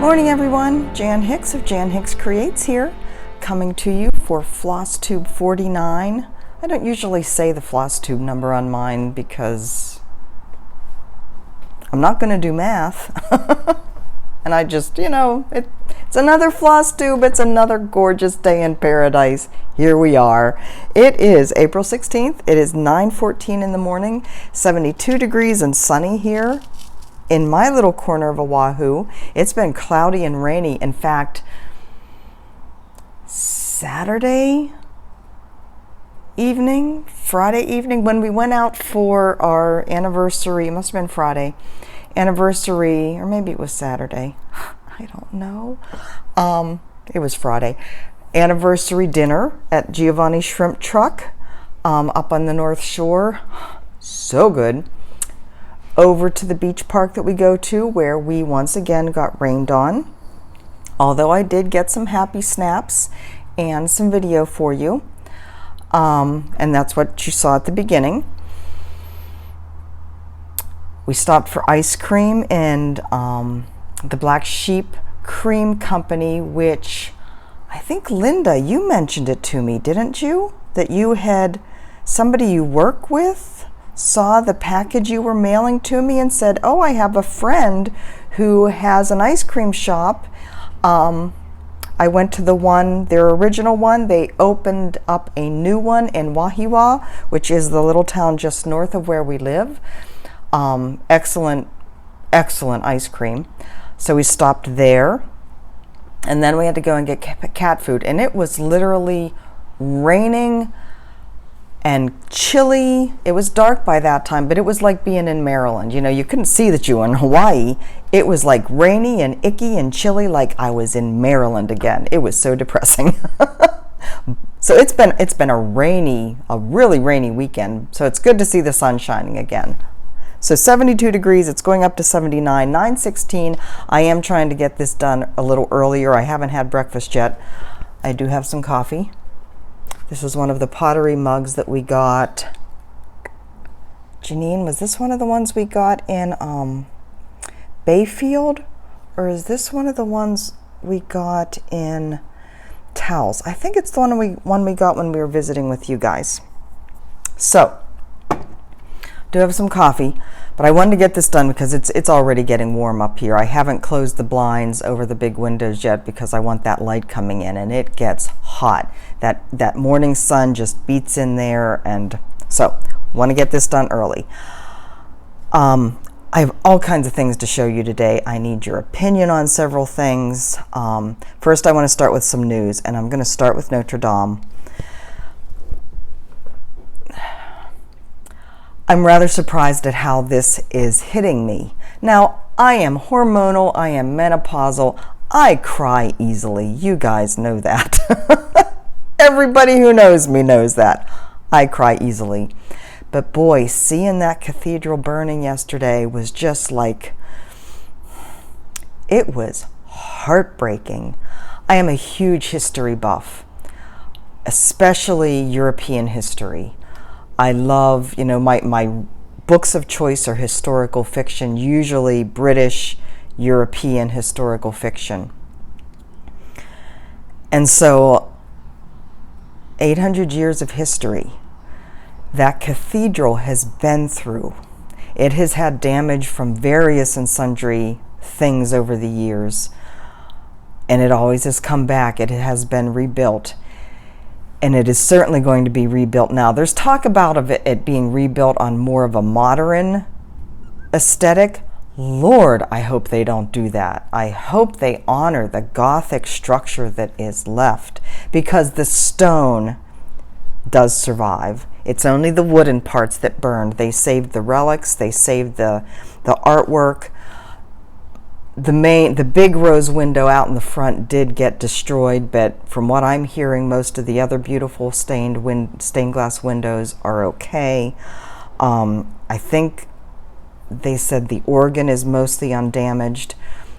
morning everyone, Jan Hicks of Jan Hicks Creates here, coming to you for Flosstube 49. I don't usually say the Flosstube number on mine because I'm not going to do math. And I just, it's another Flosstube, it's another gorgeous day in paradise. Here we are. It is April 16th, it is 9:14 in the morning, 72 degrees and sunny here. In my little corner of Oahu, it's been cloudy and rainy. In fact, Friday evening, when we went out for our anniversary, it must have been Friday, anniversary, or maybe it was Saturday. I don't know. It was Friday. Anniversary dinner at Giovanni's Shrimp Truck up on the North Shore. So good. Over to the beach park that we go to, where we once again got rained on. Although I did get some happy snaps and some video for you. And that's what you saw at the beginning. We stopped for ice cream and the Black Sheep Cream Company, which I think, Linda, you mentioned it to me, didn't you? That you had somebody you work with saw the package you were mailing to me and said, oh, I have a friend who has an ice cream shop. I went to their original one. They opened up a new one in Wahiawa, which is the little town just north of where we live. Excellent ice cream. So we stopped there, and then we had to go and get cat food, and it was literally raining and chilly. It was dark by that time, but it was like being in Maryland. You couldn't see that you were in Hawaii. It was like rainy and icky and chilly, like I was in Maryland again. It was so depressing. So it's been a really rainy weekend. So it's good to see the sun shining again. So 72 degrees, it's going up to 79, 9:16. I am trying to get this done a little earlier. I haven't had breakfast yet. I do have some coffee. This is one of the pottery mugs that we got. Janine, was this one of the ones we got in Bayfield? Or is this one of the ones we got in Towels? I think it's the one we got when we were visiting with you guys. So, do have some coffee, but I wanted to get this done because it's already getting warm up here. I haven't closed the blinds over the big windows yet because I want that light coming in, and it gets hot. That morning sun just beats in there, and so want to get this done early. I have all kinds of things to show you today. I need your opinion on several things. First, I want to start with some news, and I'm going to start with Notre Dame. I'm rather surprised at how this is hitting me. Now, I am hormonal, I am menopausal, I cry easily. You guys know that. Everybody who knows me knows that. I cry easily. But boy, seeing that cathedral burning yesterday was just like, it was heartbreaking. I am a huge history buff, especially European history. I love, my books of choice are historical fiction, usually British, European historical fiction. And so, 800 years of history, that cathedral has been through. It has had damage from various and sundry things over the years, and it always has come back. It has been rebuilt. And it is certainly going to be rebuilt now. There's talk about it being rebuilt on more of a modern aesthetic. Lord, I hope they don't do that. I hope they honor the Gothic structure that is left, because the stone does survive. It's only the wooden parts that burned. They saved the relics. They saved the artwork. The big rose window out in the front did get destroyed, but from what I'm hearing, most of the other beautiful stained glass windows are okay. I think they said the organ is mostly undamaged.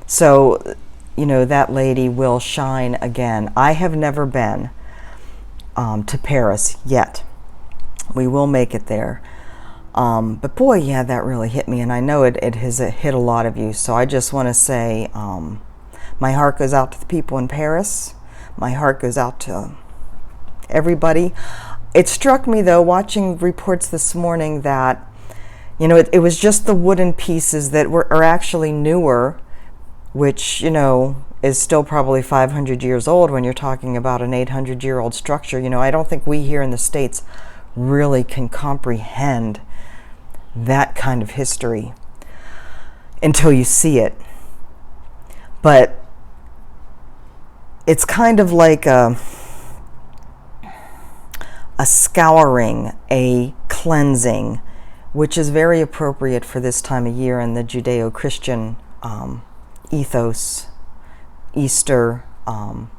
So, that lady will shine again. I have never been to Paris yet. We will make it there. But boy, yeah, that really hit me, and I know it has hit a lot of you. So I just want to say My heart goes out to the people in Paris. My heart goes out to everybody. It struck me, though, watching reports this morning that, you know, it was just the wooden pieces that are actually newer, which, you know, is still probably 500 years old when you're talking about an 800-year-old structure. You know, I don't think we here in the States really can comprehend that kind of history until you see it. But it's kind of like a scouring, a cleansing, which is very appropriate for this time of year in the Judeo-Christian ethos. Easter,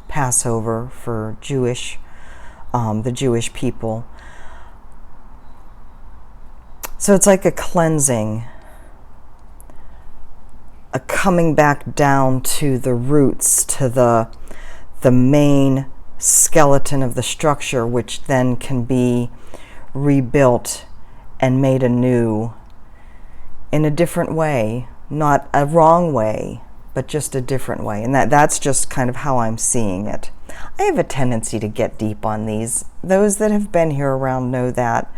Passover for the Jewish people. So it's like a cleansing, a coming back down to the roots, to the main skeleton of the structure, which then can be rebuilt and made anew in a different way, not a wrong way, but just a different way. And that's just kind of how I'm seeing it. I have a tendency to get deep on these. Those that have been here around know that.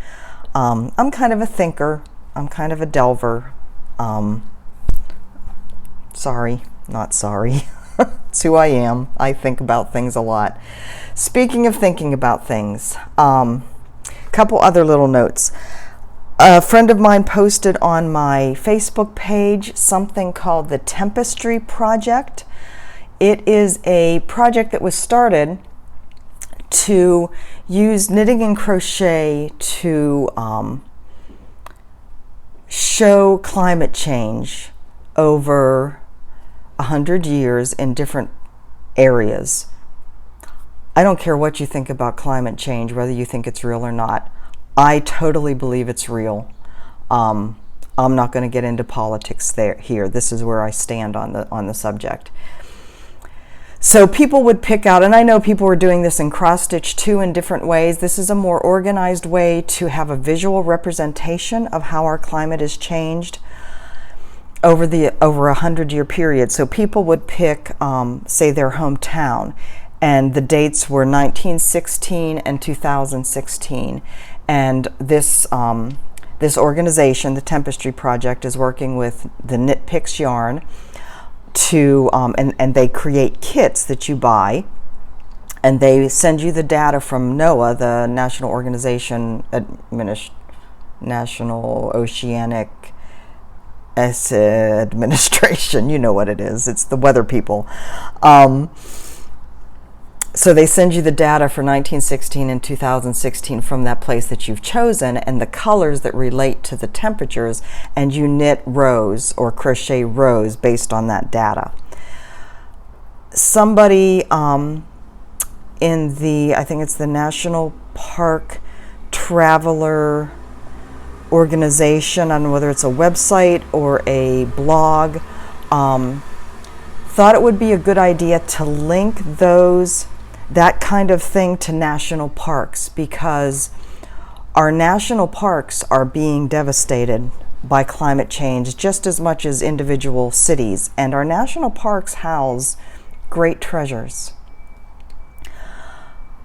I'm kind of a thinker. I'm kind of a delver. Sorry, not sorry. It's who I am. I think about things a lot. Speaking of thinking about things, couple other little notes. A friend of mine posted on my Facebook page something called the Tempestry Project. It is a project that was started to use knitting and crochet to show climate change over 100 years in different areas. I don't care what you think about climate change, whether you think it's real or not. I totally believe it's real. I'm not going to get into politics here. This is where I stand on the subject. So people would pick out, and I know people were doing this in cross stitch too in different ways. This is a more organized way to have a visual representation of how our climate has changed over a 100-year period. So people would pick, say, their hometown, and the dates were 1916 and 2016. And this organization, the Tempestry Project, is working with the Knit Picks yarn to, and they create kits that you buy, and they send you the data from NOAA, the National Oceanic Administration. You know what it is. It's the weather people. So they send you the data for 1916 and 2016 from that place that you've chosen, and the colors that relate to the temperatures, and you knit rows or crochet rows based on that data. Somebody in the, I think it's the National Park Traveler Organization, I don't know whether it's a website or a blog, thought it would be a good idea to link that kind of thing to national parks, because our national parks are being devastated by climate change just as much as individual cities, and our national parks house great treasures.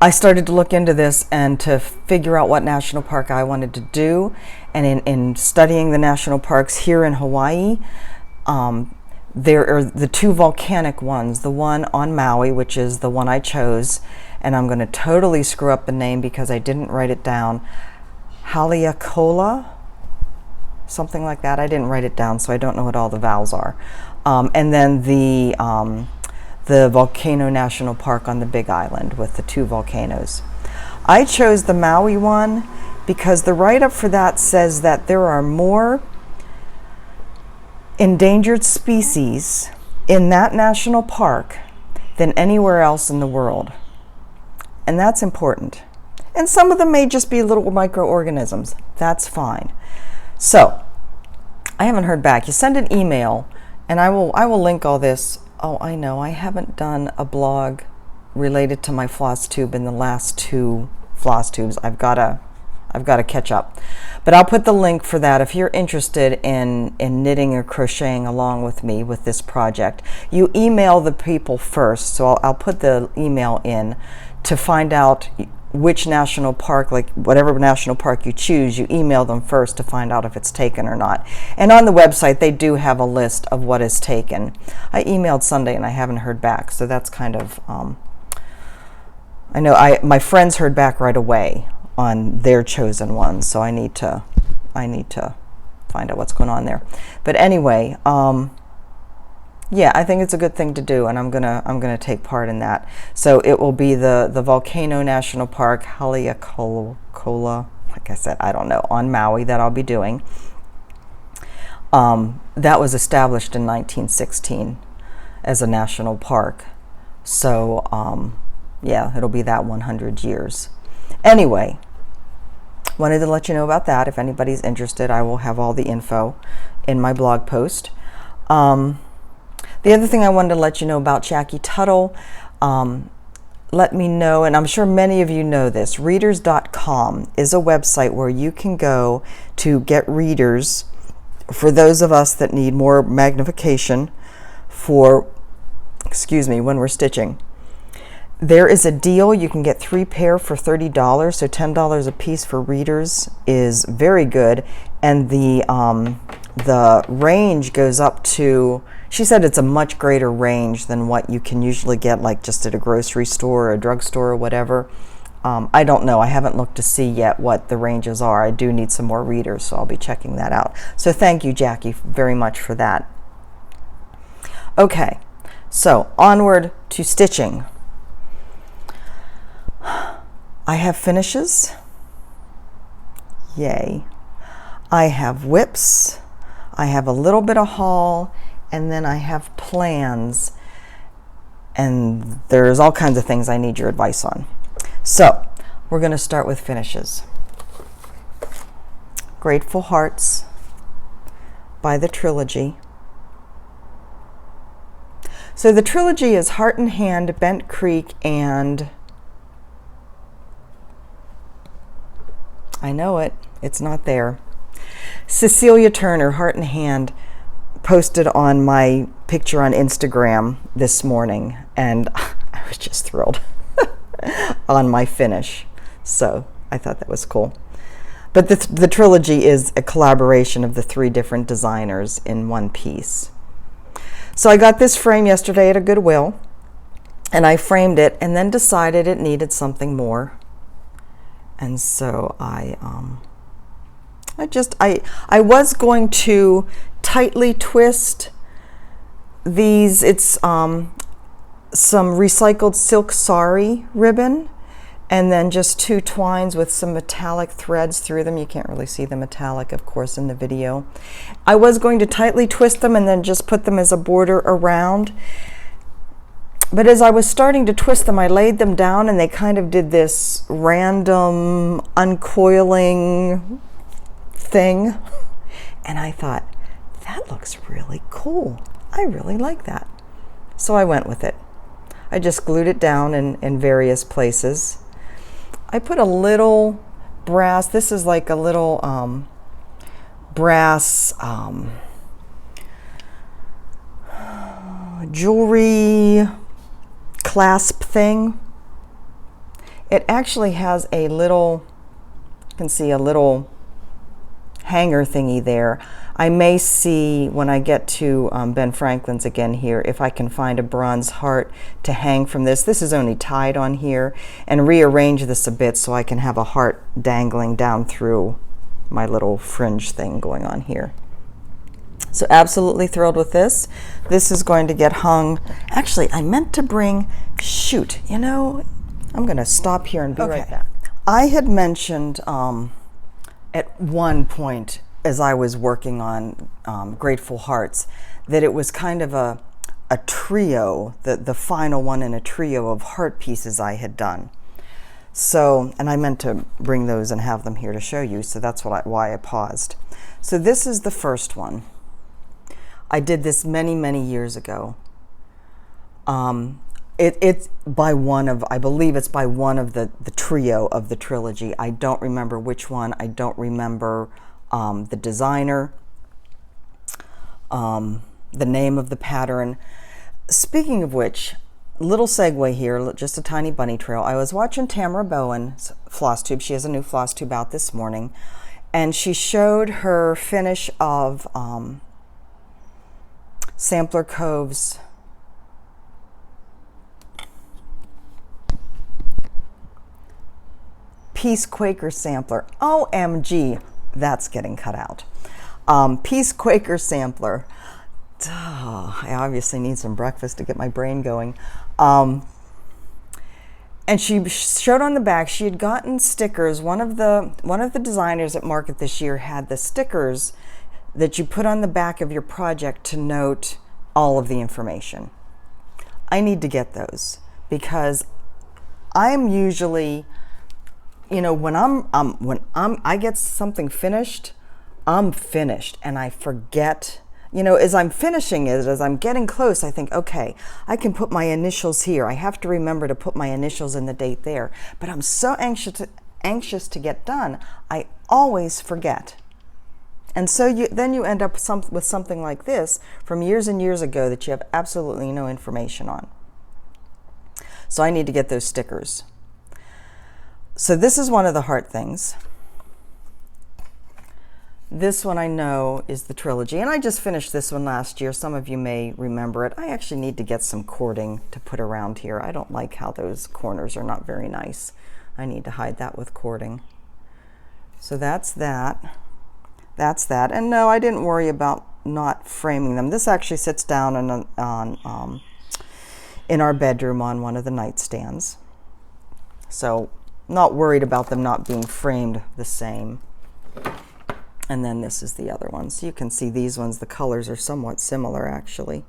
I started to look into this and to figure out what national park I wanted to do, and in studying the national parks here in Hawaii, there are the two volcanic ones, the one on Maui, which is the one I chose, and I'm going to totally screw up the name because I didn't write it down. Haleakala, something like that. I didn't write it down, so I don't know what all the vowels are. And then the Volcano National Park on the Big Island with the two volcanoes. I chose the Maui one because the write-up for that says that there are more endangered species in that national park than anywhere else in the world. And that's important. And some of them may just be little microorganisms. That's fine. So, I haven't heard back. You send an email, and I will link all this. Oh, I know, I haven't done a blog related to my Flosstube in the last two Flosstubes. I've got to I've got to catch up. But I'll put the link for that if you're interested in knitting or crocheting along with me with this project. You email the people first, so I'll put the email in to find out which national park, like whatever national park you choose, you email them first to find out if it's taken or not. And on the website, they do have a list of what is taken. I emailed Sunday and I haven't heard back, so that's kind of, I know my friends heard back right away on their chosen ones, so I need to find out what's going on there. But anyway, yeah, I think it's a good thing to do, and I'm gonna take part in that. So it will be the Volcano National Park, Haleakala, like I said, I don't know, on Maui, that I'll be doing. That was established in 1916 as a national park. So yeah, it'll be that 100 years. Anyway, wanted to let you know about that. If anybody's interested, I will have all the info in my blog post. The other thing I wanted to let you know about Jackie Tuttle, let me know, and I'm sure many of you know this, Readerscom is a website where you can go to get readers for those of us that need more magnification for, excuse me, when we're stitching. There is a deal. You can get 3 pair for $30, so $10 a piece for readers is very good. And the range goes up to, she said it's a much greater range than what you can usually get like just at a grocery store or a drugstore or whatever. I don't know. I haven't looked to see yet what the ranges are. I do need some more readers, so I'll be checking that out. So thank you, Jackie, very much for that. Okay, so onward to stitching. I have finishes. Yay. I have whips. I have a little bit of haul, and then I have plans, and there's all kinds of things I need your advice on. So we're going to start with finishes. Grateful Hearts by the Trilogy. So the Trilogy is Heart and Hand, Bent Creek, and I know it, it's not there. Cecilia Turner, Heart and Hand, posted on my picture on Instagram this morning, and I was just thrilled on my finish. So I thought that was cool. But the Trilogy is a collaboration of the 3 different designers in one piece. So I got this frame yesterday at a Goodwill, and I framed it and then decided it needed something more. And so I was going to tightly twist these. It's some recycled silk sari ribbon, and then just 2 twines with some metallic threads through them. You can't really see the metallic, of course, in the video. I was going to tightly twist them and then just put them as a border around. But as I was starting to twist them, I laid them down and they kind of did this random uncoiling thing. And I thought, that looks really cool. I really like that. So I went with it. I just glued it down in various places. I put a little brass, this is like a little brass jewelry clasp thing. It actually has a little, you can see a little hanger thingy there. I may see when I get to Ben Franklin's again here if I can find a bronze heart to hang from this. This is only tied on here, and rearrange this a bit so I can have a heart dangling down through my little fringe thing going on here. So absolutely thrilled with this. This is going to get hung. Actually, I meant to bring, shoot, you know, I'm going to stop here and be right back. I had mentioned at one point as I was working on Grateful Hearts that it was kind of a trio, the final one in a trio of heart pieces I had done. So, and I meant to bring those and have them here to show you, so that's why I paused. So this is the first one. I did this many, many years ago. It's by one of, I believe it's by one of the trio of the trilogy. I don't remember which one. I don't remember the designer, the name of the pattern. Speaking of which, little segue here, just a tiny bunny trail. I was watching Tamara Bowen's Flosstube. She has a new Flosstube out this morning. And she showed her finish of Sampler Cove's Peace Quaker Sampler. OMG, that's getting cut out. Peace Quaker Sampler. I obviously need some breakfast to get my brain going. And she showed on the back she had gotten stickers. One of the designers at Market this year had the stickers that you put on the back of your project to note all of the information. I need to get those because I'm usually, you know, when I get something finished, I'm finished and I forget. You know, as I'm finishing it, as I'm getting close, I think, okay, I can put my initials here. I have to remember to put my initials and the date there. But I'm so anxious to get done, I always forget. And so then you end up with something like this from years and years ago that you have absolutely no information on. So I need to get those stickers. So this is one of the heart things. This one I know is the trilogy, and I just finished this one last year. Some of you may remember it. I actually need to get some cording to put around here. I don't like how those corners are not very nice. I need to hide that with cording. So that's that. That's that. And no, I didn't worry about not framing them. This actually sits down in our bedroom on one of the nightstands. So not worried about them not being framed the same. And then this is the other one. So you can see these ones, the colors are somewhat similar actually.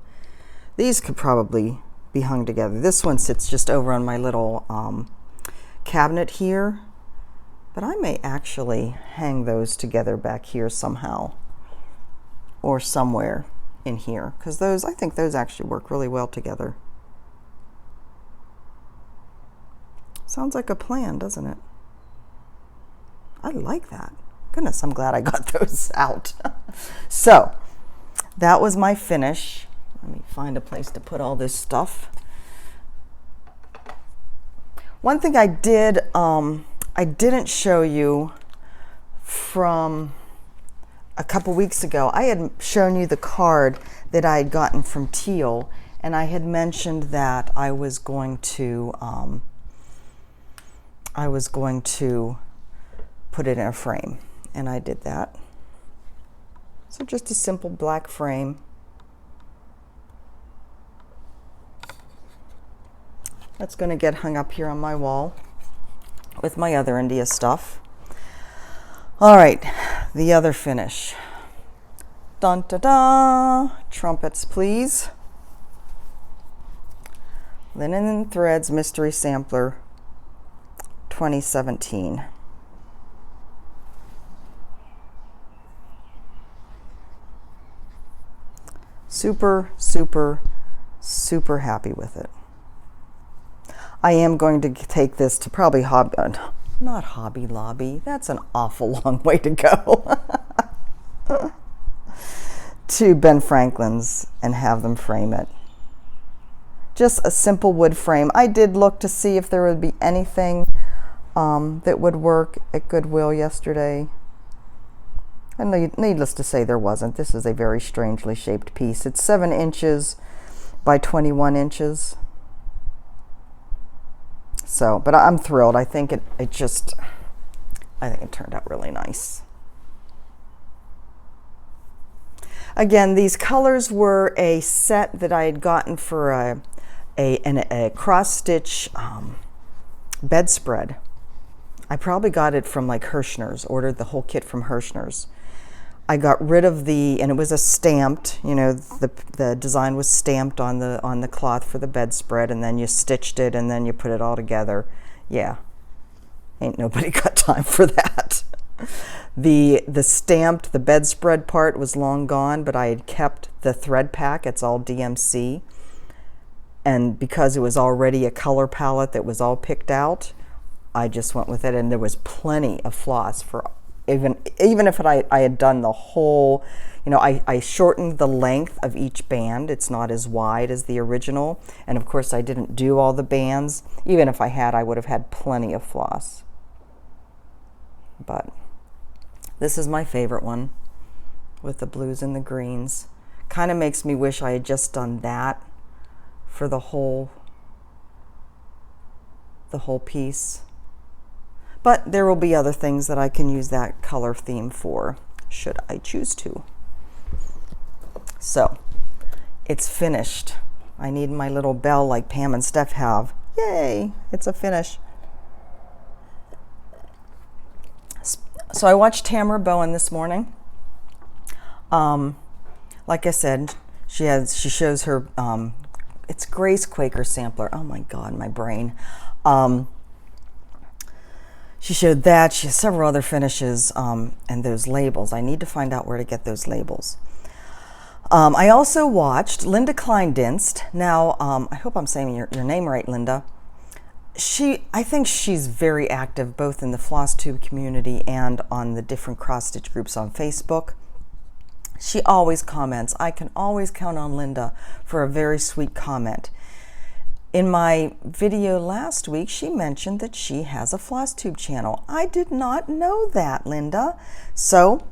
These could probably be hung together. This one sits just over on my little cabinet here, but I may actually hang those together back here somehow or somewhere in here, because those, I think those actually work really well together. Sounds like a plan, doesn't it? I like that. Goodness, I'm glad I got those out. So that was my finish. Let me find a place to put all this stuff. One thing I didn't show you from a couple weeks ago. I had shown you the card that I had gotten from Teal, and I had mentioned that I was going to put it in a frame. And I did that. So just a simple black frame. That's going to get hung up here on my wall with my other India stuff. All right, the other finish. Dun da da! Trumpets, please. Linen and Threads Mystery Sampler 2017. Super, super, super happy with it. I am going to take this to probably not Hobby Lobby. That's an awful long way to go. To Ben Franklin's and have them frame it. Just a simple wood frame. I did look to see if there would be anything that would work at Goodwill yesterday. And needless to say, there wasn't. This is a very strangely shaped piece. It's 7 inches by 21 inches. So, but I'm thrilled. I think it turned out really nice. Again, these colors were a set that I had gotten for a cross-stitch bedspread. I probably got it from like Hirschner's, ordered the whole kit from Hirschner's. I got rid of and it was a stamped, you know, the design was stamped on the cloth for the bedspread, and then you stitched it and then you put it all together. Yeah, ain't nobody got time for that. The stamped, the bedspread part was long gone, but I had kept the thread pack. It's all DMC. And because it was already a color palette that was all picked out, I just went with it, and there was plenty of floss for even if I had done the whole, you know, I shortened the length of each band. It's not as wide as the original, and of course I didn't do all the bands. Even if I had, I would have had plenty of floss. But this is my favorite one with the blues and the greens. Kind of makes me wish I had just done that for the whole piece. But there will be other things that I can use that color theme for, should I choose to. So, it's finished. I need my little bell like Pam and Steph have. Yay, it's a finish. So I watched Tamara Bowen this morning. Like I said, she shows her, it's Grace Quaker sampler. Oh my God, my brain. She showed that. She has several other finishes and those labels. I need to find out where to get those labels. I also watched Linda Klinedinst. Now, I hope I'm saying your name right, Linda. I think she's very active both in the Flosstube community and on the different cross-stitch groups on Facebook. She always comments. I can always count on Linda for a very sweet comment. In my video last week, she mentioned that she has a Flosstube channel. I did not know that, Linda. So,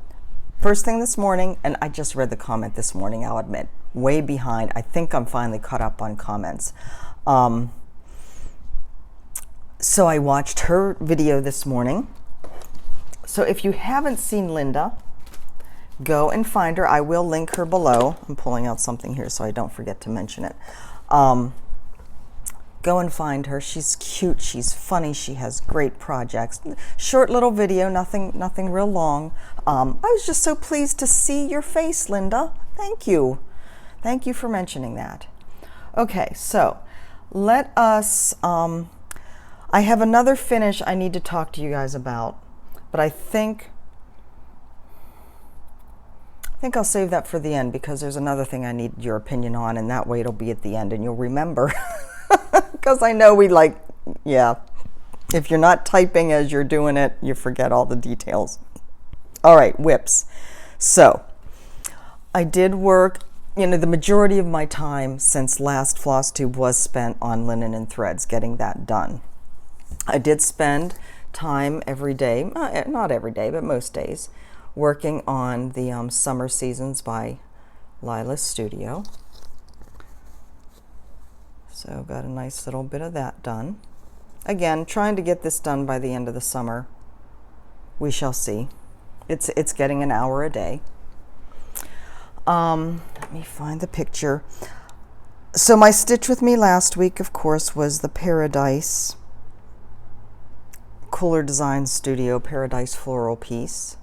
first thing this morning, and I just read the comment this morning, I'll admit, way behind. I think I'm finally caught up on comments. So I watched her video this morning. So if you haven't seen Linda, go and find her. I will link her below. I'm pulling out something here so I don't forget to mention it. Go and find her. She's cute. She's funny. She has great projects. Short little video, nothing real long. I was just so pleased to see your face, Linda. Thank you. Thank you for mentioning that. Okay, so let us, I have another finish I need to talk to you guys about, but I think I'll save that for the end because there's another thing I need your opinion on, and that way it'll be at the end and you'll remember. Because I know if you're not typing as you're doing it, you forget all the details. All right, whips. So I did work, the majority of my time since last Flosstube was spent on linen and threads, getting that done. I did spend time every day, not every day, but most days, working on the Summer Seasons by Lila's Studio. So got a nice little bit of that done. Again, trying to get this done by the end of the summer. We shall see. It's getting an hour a day. Let me find the picture. So my stitch with me last week, of course, was the Paradise Cooler Design Studio Paradise Floral piece.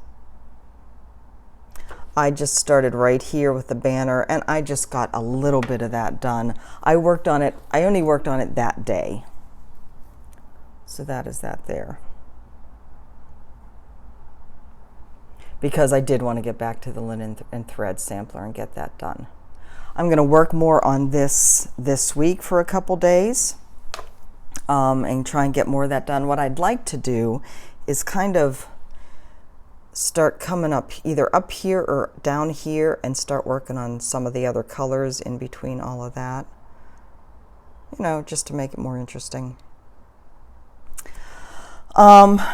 I just started right here with the banner, and I just got a little bit of that done. I only worked on it that day. So that is that there. Because I did want to get back to the linen and thread sampler and get that done. I'm going to work more on this week for a couple days and try and get more of that done. What I'd like to do is kind of start coming up either up here or down here and start working on some of the other colors in between all of that, just to make it more interesting. The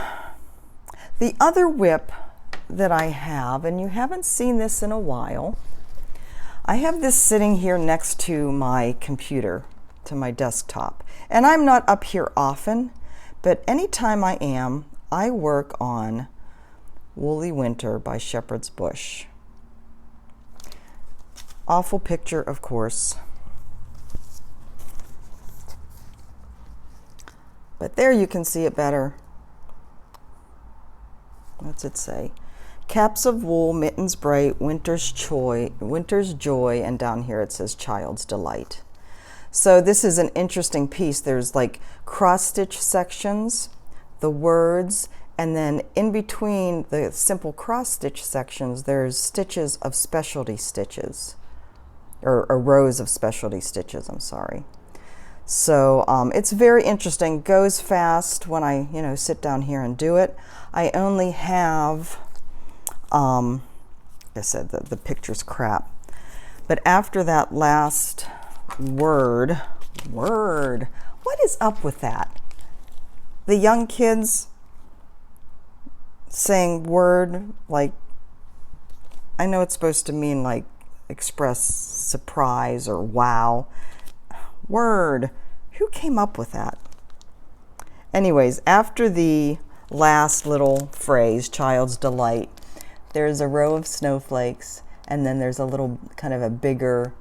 other whip that I have, and you haven't seen this in a while, I have this sitting here next to my computer, to my desktop, and I'm not up here often, but anytime I am, I work on Woolly Winter by Shepherd's Bush. Awful picture, of course. But there you can see it better. What's it say? Caps of wool, mittens bright, winter's joy, and down here it says child's delight. So this is an interesting piece. There's like cross-stitch sections, the words, and then in between the simple cross-stitch sections, there's stitches of specialty stitches, or rows of specialty stitches, I'm sorry. So it's very interesting. Goes fast when I, sit down here and do it. I only have, like I said, the picture's crap. But after that last word, what is up with that? The young kids saying word, like, I know it's supposed to mean like express surprise or wow. Word. Who came up with that? Anyways, after the last little phrase, child's delight, there's a row of snowflakes, and then there's a little kind of a bigger,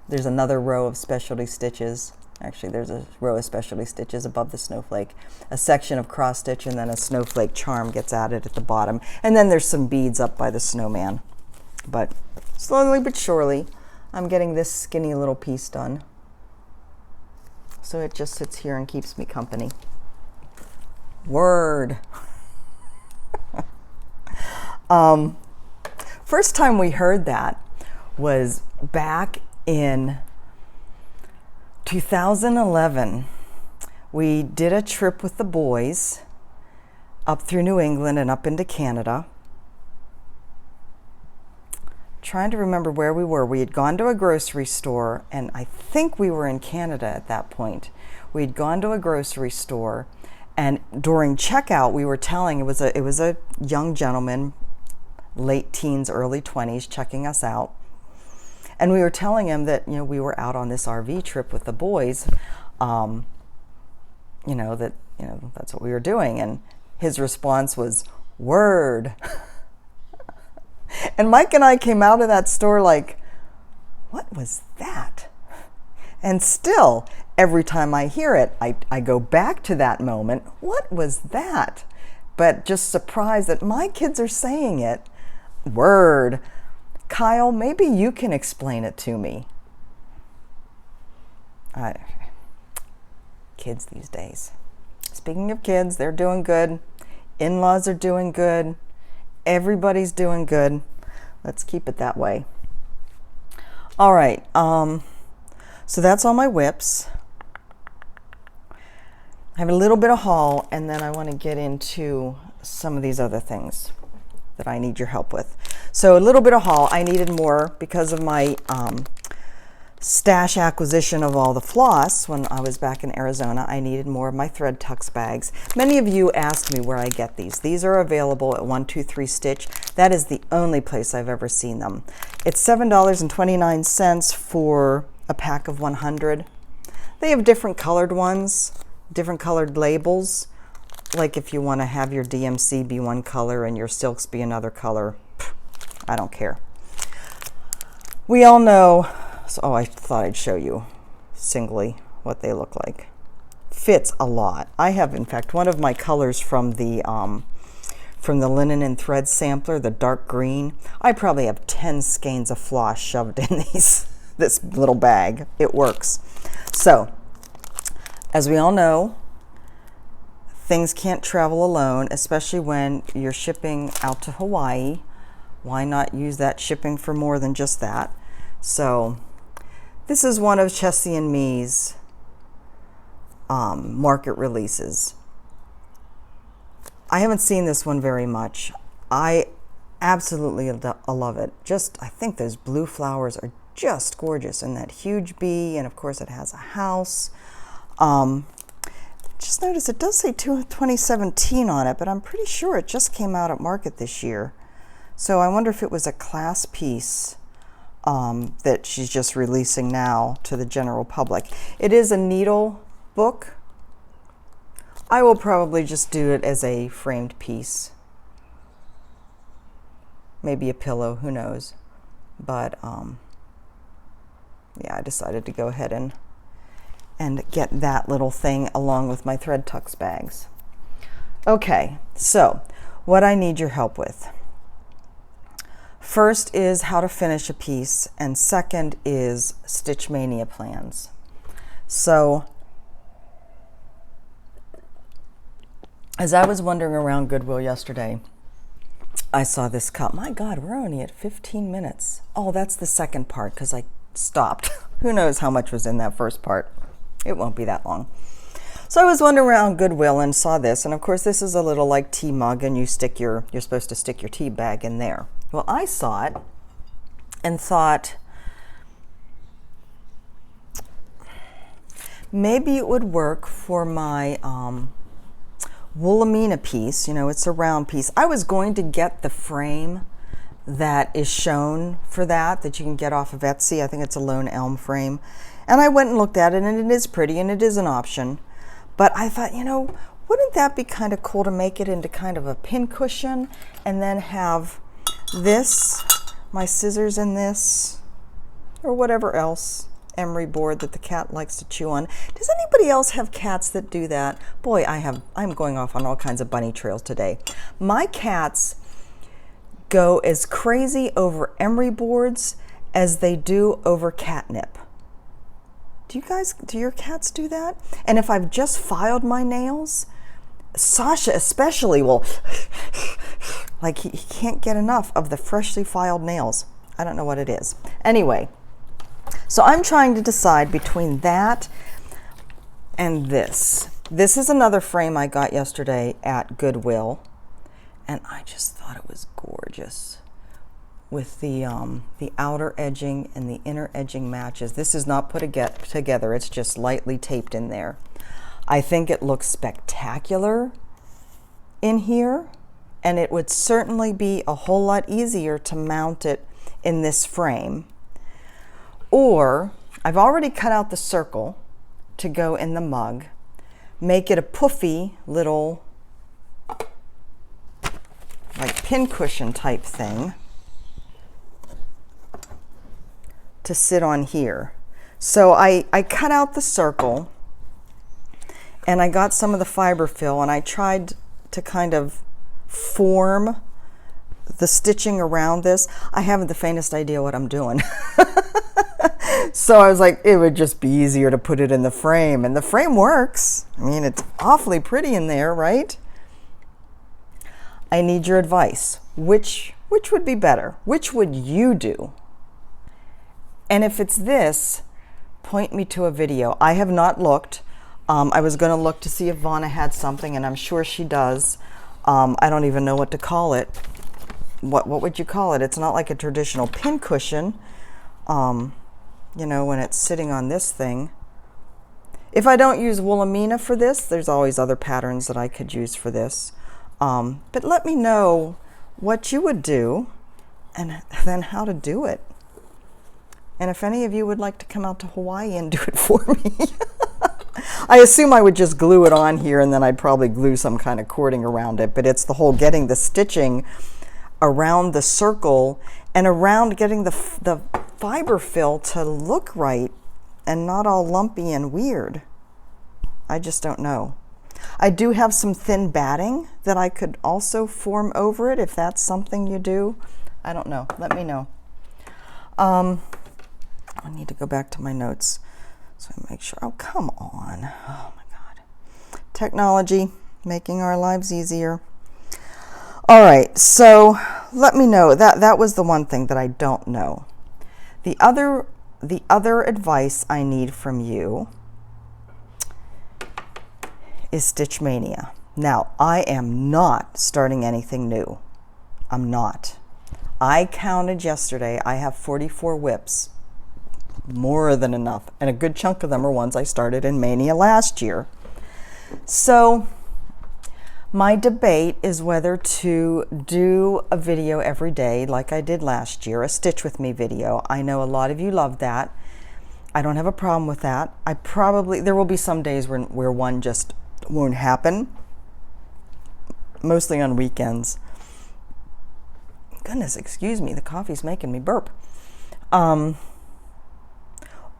there's another row of specialty stitches. Actually, there's a row of specialty stitches above the snowflake, a section of cross stitch, and then a snowflake charm gets added at the bottom. And then there's some beads up by the snowman. But slowly but surely, I'm getting this skinny little piece done. So it just sits here and keeps me company. Word. First time we heard that was back in 2011. We did a trip with the boys up through New England and up into Canada. Trying to remember where we were. We had gone to a grocery store, and I think we were in Canada at that point. We'd gone to a grocery store, and during checkout, we were telling, it was a young gentleman, late teens, early 20s, checking us out. And we were telling him that, we were out on this RV trip with the boys, that's what we were doing. And his response was, word. And Mike and I came out of that store like, what was that? And still, every time I hear it, I go back to that moment. What was that? But just surprised that my kids are saying it. Word. Kyle, maybe you can explain it to me. Kids these days. Speaking of kids, they're doing good. In-laws are doing good. Everybody's doing good. Let's keep it that way. All right. So that's all my whips. I have a little bit of haul, and then I want to get into some of these other things that I need your help with. So a little bit of haul. I needed more because of my stash acquisition of all the floss when I was back in Arizona. I needed more of my thread tucks bags. Many of you asked me where I get these. These are available at 123 Stitch. That is the only place I've ever seen them. It's $7.29 for a pack of 100. They have different colored ones, different colored labels. Like if you want to have your DMC be one color and your silks be another color, I don't care. We all know. So, I thought I'd show you singly what they look like. Fits a lot. I have, in fact, one of my colors from the linen and thread sampler, the dark green. I probably have 10 skeins of floss shoved in this little bag. It works. So, as we all know, things can't travel alone, especially when you're shipping out to Hawaii. Why not use that shipping for more than just that? So, this is one of Chessie and me's market releases. I haven't seen this one very much. I absolutely love it. I think those blue flowers are just gorgeous, and that huge bee, and of course it has a house. Just notice it does say 2017 on it, but I'm pretty sure it just came out at market this year. So I wonder if it was a class piece that she's just releasing now to the general public. It is a needle book. I will probably just do it as a framed piece. Maybe a pillow, who knows. But yeah, I decided to go ahead and get that little thing along with my thread tucks bags. Okay, so what I need your help with. First is how to finish a piece, and second is Stitch Mania plans. So, as I was wandering around Goodwill yesterday, I saw this cup. My God, we're only at 15 minutes. Oh, that's the second part because I stopped. Who knows how much was in that first part. It won't be that long. So I was wandering around Goodwill and saw this, and of course this is a little like tea mug, and you're supposed to stick your tea bag in there. Well, I saw it and thought maybe it would work for my Woolamina piece. You know, it's a round piece. I was going to get the frame that is shown for that you can get off of Etsy. I think it's a lone elm frame. And I went and looked at it, and it is pretty, and it is an option. But I thought, you know, wouldn't that be kind of cool to make it into kind of a pin cushion and then have this, my scissors in this, or whatever else, emery board that the cat likes to chew on. Does anybody else have cats that do that? Boy, I'm going off on all kinds of bunny trails today. My cats go as crazy over emery boards as they do over catnip. Do your cats do that? And if I've just filed my nails, Sasha especially will, like he can't get enough of the freshly filed nails. I don't know what it is. Anyway, so I'm trying to decide between that and this. This is another frame I got yesterday at Goodwill, and I just thought it was gorgeous. With the outer edging and the inner edging matches. This is not put together, it's just lightly taped in there. I think it looks spectacular in here, and it would certainly be a whole lot easier to mount it in this frame. Or, I've already cut out the circle to go in the mug, make it a puffy little like pincushion type thing to sit on here. So I cut out the circle, and I got some of the fiberfill, and I tried to kind of form the stitching around this. I haven't the faintest idea what I'm doing. So I was like, it would just be easier to put it in the frame, and the frame works. I mean, it's awfully pretty in there, right? I need your advice. Which would be better? Which would you do? And if it's this, point me to a video. I have not looked. I was going to look to see if Vonna had something, and I'm sure she does. I don't even know what to call it. What would you call it? It's not like a traditional pin cushion, you know, when it's sitting on this thing. If I don't use Woolamina for this, there's always other patterns that I could use for this. But let me know what you would do, and then how to do it. And if any of you would like to come out to Hawaii and do it for me. I assume I would just glue it on here, and then I'd probably glue some kind of cording around it. But it's the whole getting the stitching around the circle and around getting the fiber fill to look right and not all lumpy and weird. I just don't know. I do have some thin batting that I could also form over it if that's something you do. I don't know. Let me know. I need to go back to my notes so I make sure. Oh, come on. Oh, my God. Technology, making our lives easier. All right, so let me know. That was the one thing that I don't know. The other advice I need from you is Stitch Mania. Now, I am not starting anything new. I'm not. I counted yesterday. I have 44 whips. More than enough, and a good chunk of them are ones I started in Mania last year. So my debate is whether to do a video every day like I did last year, a Stitch With Me video. I know a lot of you love that. I don't have a problem with that. There will be some days where one just won't happen, mostly on weekends. Goodness, excuse me, the coffee's making me burp.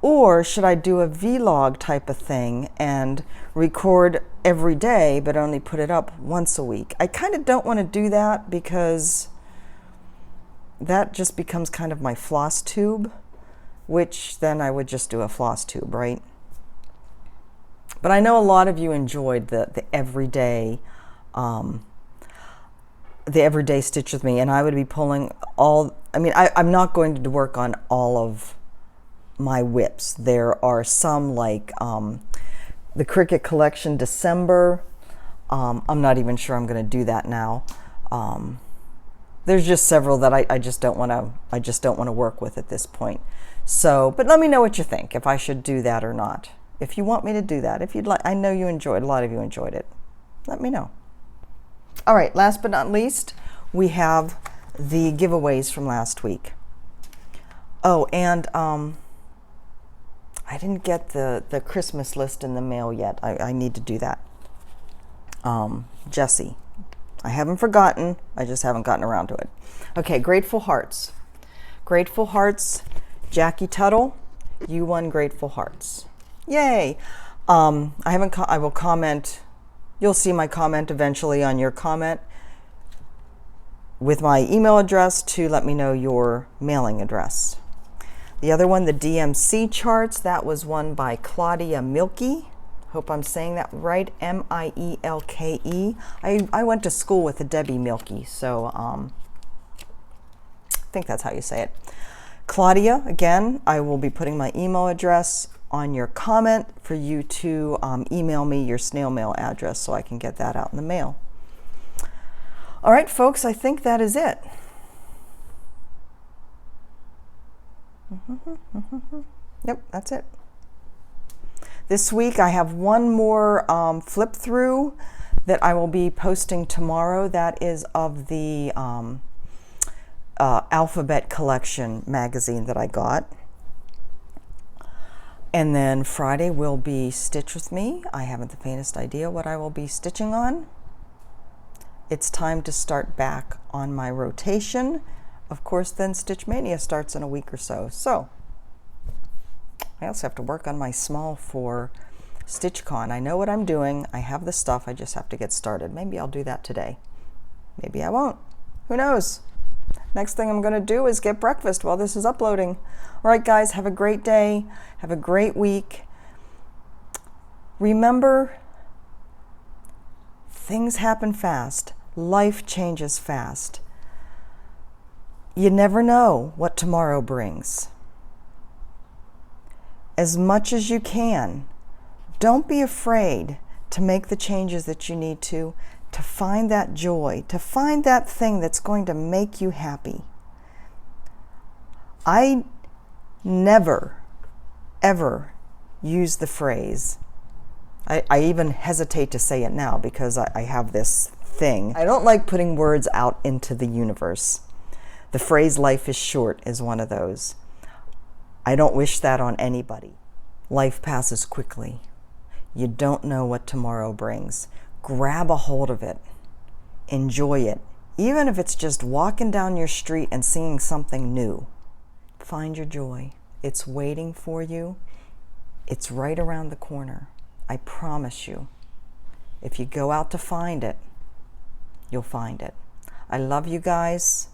Or should I do a vlog type of thing and record every day but only put it up once a week? I kind of don't want to do that because that just becomes kind of my Flosstube, which then I would just do a Flosstube, right? But I know a lot of you enjoyed the everyday Stitch With Me, and I would be pulling all, I'm not going to work on all of my whips. There are some like the Cricket Collection December. I'm not even sure I'm going to do that now. There's just several that I just don't want to work with at this point. So, but let me know what you think, if I should do that or not. If you want me to do that, if you'd like, I know a lot of you enjoyed it. Let me know. All right, last but not least, we have the giveaways from last week. Oh, and I didn't get the Christmas list in the mail yet. I need to do that. Jessie, I haven't forgotten. I just haven't gotten around to it. Okay, Grateful Hearts. Grateful Hearts, Jackie Tuttle, you won Grateful Hearts. Yay! I will comment. You'll see my comment eventually on your comment with my email address to let me know your mailing address. The other one, the DMC charts, that was won by Claudia Milke. Hope I'm saying that right, M-I-E-L-K-E. I went to school with a Debbie Milke, so I think that's how you say it. Claudia, again, I will be putting my email address on your comment for you to email me your snail mail address so I can get that out in the mail. All right, folks, I think that is it. Yep, that's it. This week I have one more flip through that I will be posting tomorrow. That is of the Alphabet Collection magazine that I got. And then Friday will be Stitch With Me. I haven't the faintest idea what I will be stitching on. It's time to start back on my rotation. Of course, then Stitch Mania starts in a week or so. So I also have to work on my small for StitchCon. I know what I'm doing. I have the stuff. I just have to get started. Maybe I'll do that today. Maybe I won't. Who knows? Next thing I'm going to do is get breakfast while this is uploading. All right, guys, have a great day. Have a great week. Remember, things happen fast. Life changes fast. You never know what tomorrow brings. As much as you can, don't be afraid to make the changes that you need to find that joy, to find that thing that's going to make you happy. I never, ever use the phrase, I even hesitate to say it now because I have this thing. I don't like putting words out into the universe. The phrase life is short is one of those. I don't wish that on anybody. Life passes quickly. You don't know what tomorrow brings. Grab a hold of it. Enjoy it. Even if it's just walking down your street and seeing something new. Find your joy. It's waiting for you. It's right around the corner. I promise you. If you go out to find it, you'll find it. I love you guys.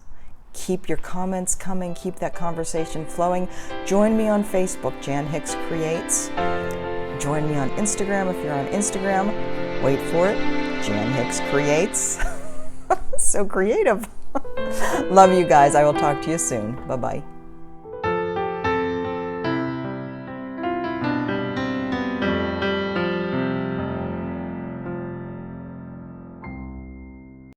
Keep your comments coming. Keep that conversation flowing. Join me on Facebook, Jan Hicks Creates. Join me on Instagram if you're on Instagram. Wait for it, Jan Hicks Creates. So creative. Love you guys. I will talk to you soon. Bye-bye.